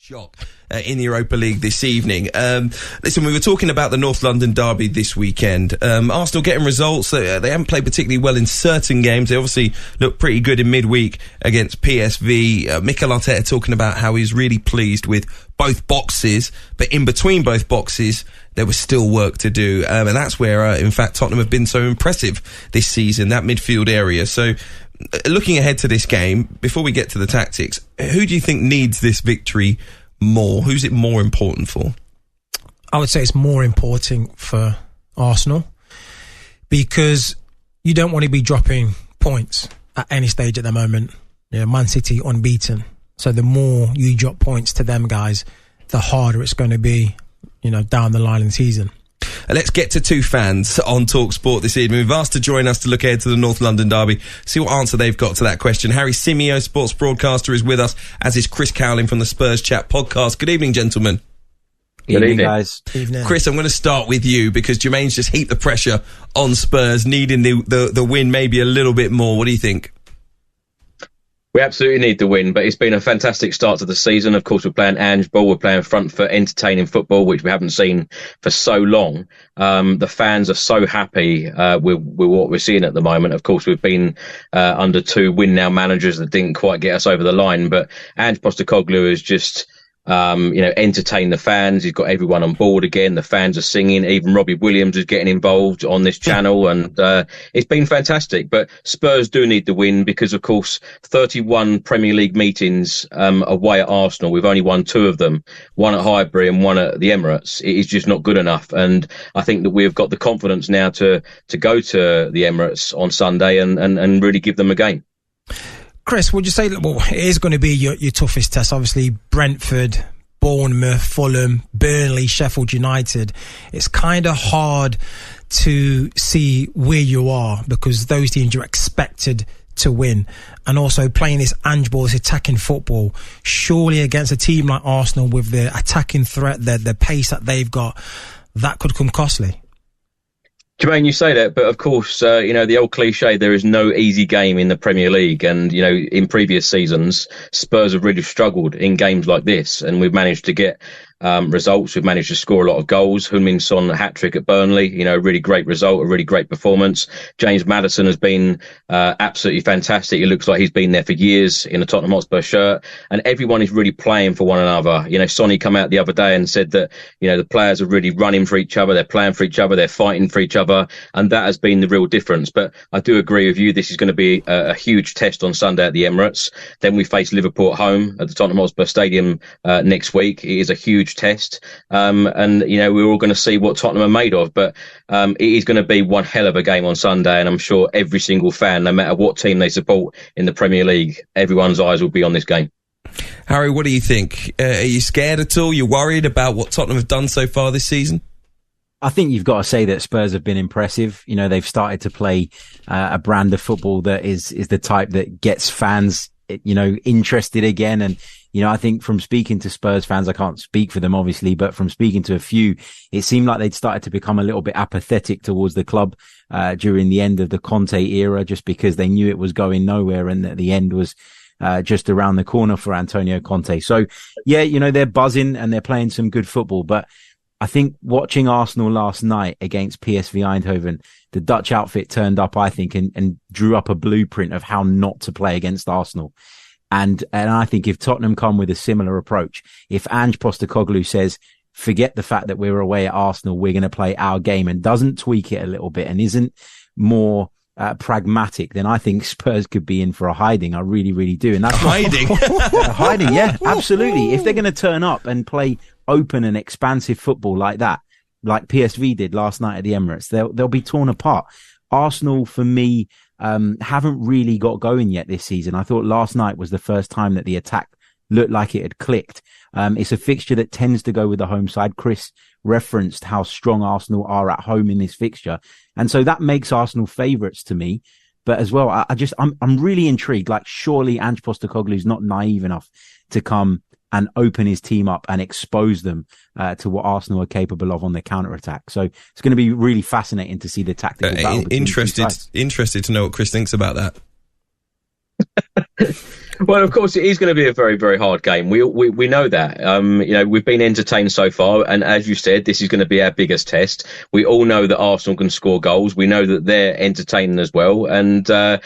shock in the Europa League this evening. Listen, we were talking about the North London derby this weekend. Arsenal getting results. They haven't played particularly well in certain games. They obviously looked pretty good in midweek against PSV. Mikel Arteta talking about how he's really pleased with both boxes, but in between both boxes, there was still work to do. And that's where, in fact, Tottenham have been so impressive this season, that midfield area. So, looking ahead to this game, before we get to the tactics, who do you think needs this victory more? Who's it more important for? I would say it's more important for Arsenal because you don't want to be dropping points at any stage at the moment. Man City unbeaten. So the more you drop points to them guys, the harder it's going to be, down the line in the season. Let's get to two fans on talkSPORT this evening. We've asked to join us to look ahead to the North London derby, see what answer they've got to that question. Harry Simeo, sports broadcaster, is with us, as is Chris Cowlin from the Spurs Chat podcast. Good evening, gentlemen. Good evening, guys. Evening. Chris, I'm going to start with you because Jermaine's just heaped the pressure on Spurs, needing the win maybe a little bit more. What do you think? We absolutely need the win, but it's been a fantastic start to the season. Of course, we're playing Ange ball. We're playing front foot, entertaining football, which we haven't seen for so long. The fans are so happy with what we're seeing at the moment. Of course, we've been under two win-now managers that didn't quite get us over the line, but Ange Postecoglou is just entertain the fans. He's got everyone on board again. The fans are singing. Even Robbie Williams is getting involved on this channel, and it's been fantastic. But Spurs do need the win because, of course, 31 Premier League meetings away at Arsenal. We've only won two of them, one at Highbury and one at the Emirates. It is just not good enough, and I think that we've got the confidence now to go to the Emirates on Sunday and really give them a game. Chris, would you say, well, it is going to be your toughest test? Obviously, Brentford, Bournemouth, Fulham, Burnley, Sheffield United. It's kind of hard to see where you are because those teams you're expected to win. And also playing this Ange ball, this attacking football, surely against a team like Arsenal with the attacking threat, the pace that they've got, that could come costly. Jermaine, you say that, but of course, the old cliche, there is no easy game in the Premier League. And, in previous seasons, Spurs have really struggled in games like this. And we've managed to get results. We've managed to score a lot of goals. Heung-min Son hat-trick at Burnley, a really great result, a really great performance. James Maddison has been absolutely fantastic. It looks like he's been there for years in a Tottenham Hotspur shirt. And everyone is really playing for one another. Sonny come out the other day and said that, the players are really running for each other. They're playing for each other. They're fighting for each other. And that has been the real difference. But I do agree with you. This is going to be a huge test on Sunday at the Emirates. Then we face Liverpool at home at the Tottenham Hotspur Stadium next week. It is a huge test. We're all going to see what Tottenham are made of. But it is going to be one hell of a game on Sunday. And I'm sure every single fan, no matter what team they support in the Premier League, everyone's eyes will be on this game. Harry, what do you think? Are you scared at all? You're worried about what Tottenham have done so far this season? I think you've got to say that Spurs have been impressive. They've started to play a brand of football that is the type that gets fans, interested again. And, I think from speaking to Spurs fans, I can't speak for them, obviously, but from speaking to a few, it seemed like they'd started to become a little bit apathetic towards the club during the end of the Conte era, just because they knew it was going nowhere and that the end was just around the corner for Antonio Conte. So, yeah, they're buzzing and they're playing some good football, but I think watching Arsenal last night against PSV Eindhoven, the Dutch outfit turned up, I think, and drew up a blueprint of how not to play against Arsenal. And I think if Tottenham come with a similar approach, if Ange Postecoglou says, forget the fact that we're away at Arsenal, we're going to play our game, and doesn't tweak it a little bit and isn't more pragmatic, then I think Spurs could be in for a hiding. I really, really do. And that's hiding. Hiding, yeah, absolutely. If they're going to turn up and play open and expansive football like that, like PSV did last night at the Emirates, they'll be torn apart. Arsenal, for me, haven't really got going yet this season. I thought last night was the first time that the attack looked like it had clicked. It's a fixture that tends to go with the home side. Chris referenced how strong Arsenal are at home in this fixture. And so that makes Arsenal favourites to me. But as well, I'm really intrigued. Like, surely Ange Postecoglou's not naive enough to come and open his team up and expose them to what Arsenal are capable of on their counter-attack. So it's going to be really fascinating to see the tactical battle. Interested to know what Chris thinks about that. Well, of course, it is going to be a very, very hard game. We know that. We've been entertained so far, and as you said, this is going to be our biggest test. We all know that Arsenal can score goals. We know that they're entertaining as well, and I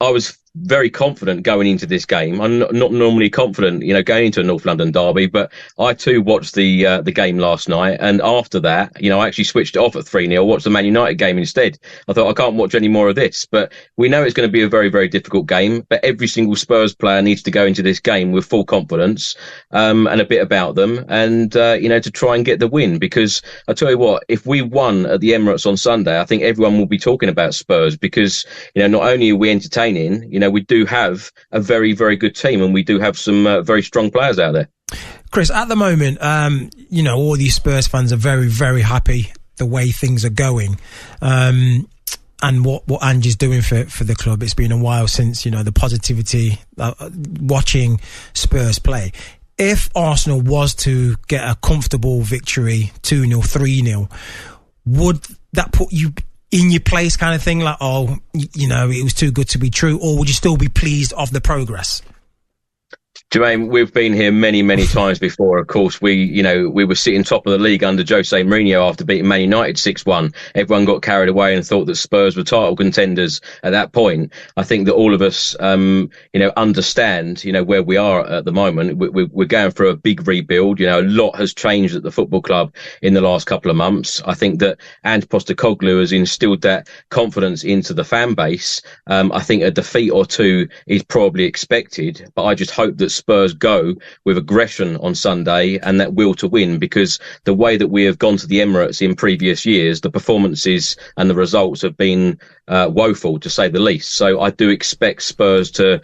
was very confident going into this game. I'm not normally confident, going into a North London derby, but I too watched the game last night, and after that, I actually switched it off at 3-0, watched the Man United game instead. I thought I can't watch any more of this, but we know it's going to be a very, very difficult game, but every single Spurs player needs to go into this game with full confidence, and a bit about them, and, to try and get the win, because I tell you what, if we won at the Emirates on Sunday, I think everyone will be talking about Spurs, because, not only are we entertaining, we do have a very, very good team, and we do have some very strong players out there. Chris, at the moment, all these Spurs fans are very, very happy the way things are going, and what Ange's doing for the club. It's been a while since, the positivity, watching Spurs play. If Arsenal was to get a comfortable victory, 2-0, 3-0, would that put you in your place kind of thing, like, it was too good to be true, or would you still be pleased of the progress? Jermaine, we've been here many, many times before. Of course, we were sitting top of the league under Jose Mourinho after beating Man United 6-1. Everyone got carried away and thought that Spurs were title contenders at that point. I think that all of us, understand, where we are at the moment. We're going through a big rebuild. A lot has changed at the football club in the last couple of months. I think that Ange Postecoglou has instilled that confidence into the fan base. I think a defeat or two is probably expected, but I just hope that Spurs go with aggression on Sunday and that will to win, because the way that we have gone to the Emirates in previous years, the performances and the results have been woeful, to say the least. So I do expect Spurs to,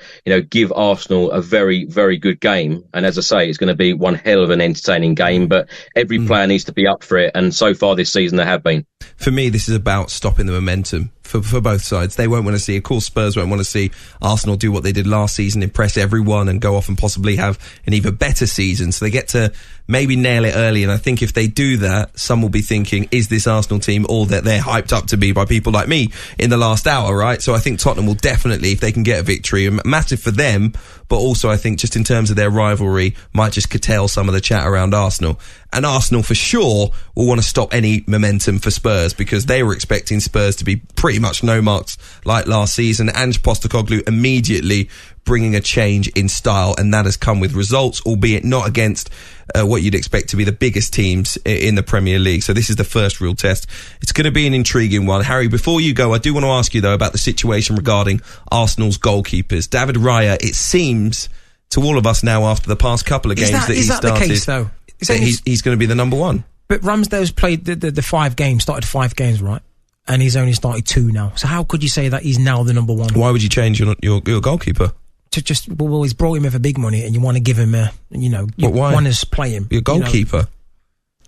give Arsenal a very, very good game. And as I say, it's going to be one hell of an entertaining game, but every player needs to be up for it. And so far this season, they have been. For me, this is about stopping the momentum for both sides. They won't want to see, of course, Spurs won't want to see Arsenal do what they did last season, impress everyone and go off and possibly have an even better season. So they get to maybe nail it early. And I think if they do that, some will be thinking, is this Arsenal team all that they're hyped up to be by people like me in the last hour, right? So I think Tottenham will definitely, if they can get a victory, massive for them, but also I think just in terms of their rivalry, might just curtail some of the chat around Arsenal. And Arsenal for sure will want to stop any momentum for Spurs, because they were expecting Spurs to be pretty much no marks like last season. Ange Postecoglou immediately bringing a change in style, and that has come with results, albeit not against what you'd expect to be the biggest teams in the Premier League. So this is the first real test. It's going to be an intriguing one. Harry, before you go, I do want to ask you though about the situation regarding Arsenal's goalkeepers. David Raya, it seems to all of us now after the past couple of games that he started, the case, though? He's going to be the number one. But Ramsdale's played the 5 games, started 5 games, right? And he's only started 2 now. So how could you say that he's now the number one? Why would you change your goalkeeper? He's brought him in for big money, and you want to give him you want to play him. Your goalkeeper?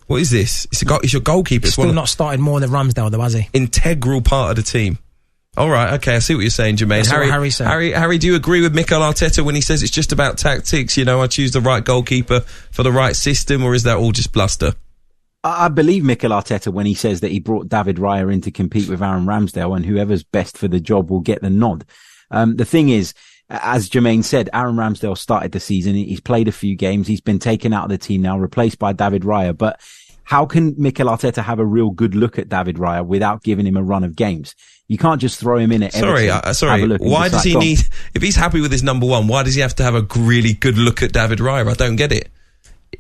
What is this? It's your goalkeeper. He's still not started more than Ramsdale, though, has he? Integral part of the team. All right, okay, I see what you're saying, Jermaine. Harry, do you agree with Mikel Arteta when he says it's just about tactics? I choose the right goalkeeper for the right system, or is that all just bluster? I believe Mikel Arteta when he says that he brought David Raya in to compete with Aaron Ramsdale, and whoever's best for the job will get the nod. The thing is, as Jermaine said, Aaron Ramsdale started the season. He's played a few games. He's been taken out of the team now, replaced by David Raya. But how can Mikel Arteta have a real good look at David Raya without giving him a run of games? You can't just throw him in at Everton. Sorry. Why does he need, if he's happy with his number one, why does he have to have a really good look at David Raya? I don't get it.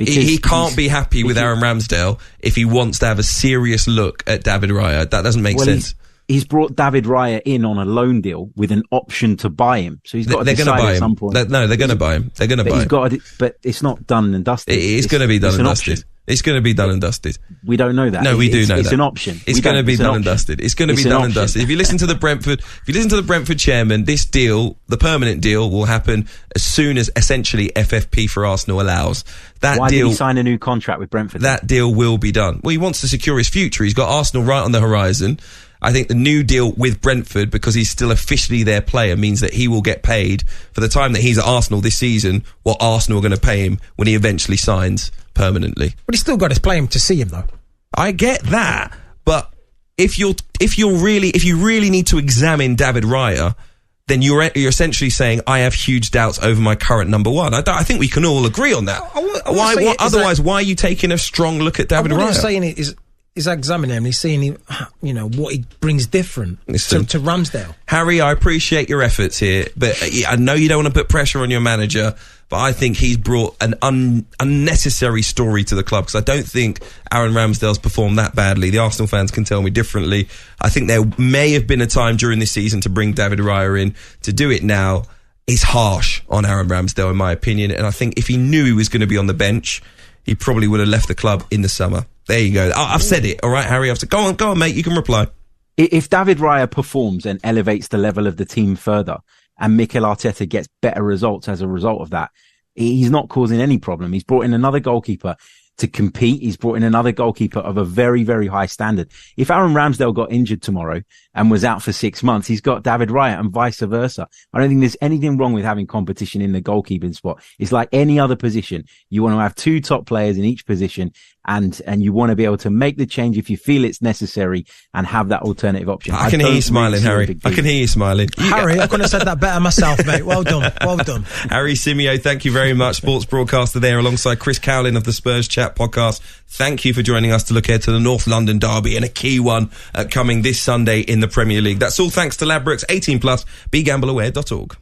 He can't be happy with Aaron Ramsdale if he wants to have a serious look at David Raya. That doesn't make sense. He's brought David Raya in on a loan deal with an option to buy him. So he's got to decide at some point. No, they're going to buy him. They're going to buy him. But it's not done and dusted. It's going to be done and dusted. It's going to be done and dusted. We don't know that. No, we do know that. It's an option. It's going to be done and dusted. It's going to be done and dusted. If you listen to the Brentford chairman, this deal, the permanent deal, will happen as soon as essentially FFP for Arsenal allows. Why did he sign a new contract with Brentford? That deal will be done. Well, he wants to secure his future. He's got Arsenal right on the horizon. I think the new deal with Brentford, because he's still officially their player, means that he will get paid for the time that he's at Arsenal this season, what Arsenal are going to pay him when he eventually signs permanently. But he's still got to play him to see him, though. I get that, but if you really need to examine David Raya, then you're essentially saying I have huge doubts over my current number one. I think we can all agree on that. Otherwise, why are you taking a strong look at David Raya? What I'm saying is examining him. He's seeing, what he brings different to Ramsdale. Harry, I appreciate your efforts here, but I know you don't want to put pressure on your manager, but I think he's brought an unnecessary story to the club, because I don't think Aaron Ramsdale's performed that badly. The Arsenal fans can tell me differently. I think there may have been a time during this season to bring David Raya in. To do it now is harsh on Aaron Ramsdale, in my opinion, and I think if he knew he was going to be on the bench, he probably would have left the club in the summer. There you go. I've said it. All right, Harry. I've said, go on, mate. You can reply. If David Raya performs and elevates the level of the team further, and Mikel Arteta gets better results as a result of that, he's not causing any problem. He's brought in another goalkeeper to compete. He's brought in another goalkeeper of a very, very high standard. If Aaron Ramsdale got injured tomorrow and was out for 6 months, he's got David Raya, and vice versa. I don't think there's anything wrong with having competition in the goalkeeping spot. It's like any other position. You want to have 2 top players in each position, and you want to be able to make the change if you feel it's necessary and have that alternative option. I can hear you smiling, Harry. I can hear you smiling. Harry, I couldn't have said that better myself, mate. Well done. Well done. Harry Simeo, thank you very much. Sports broadcaster there alongside Chris Cowlin of the Spurs Chat podcast. Thank you for joining us to look ahead to the North London derby, and a key one coming this Sunday in the Premier League. That's all thanks to Ladbrokes. 18+, begambleaware.org.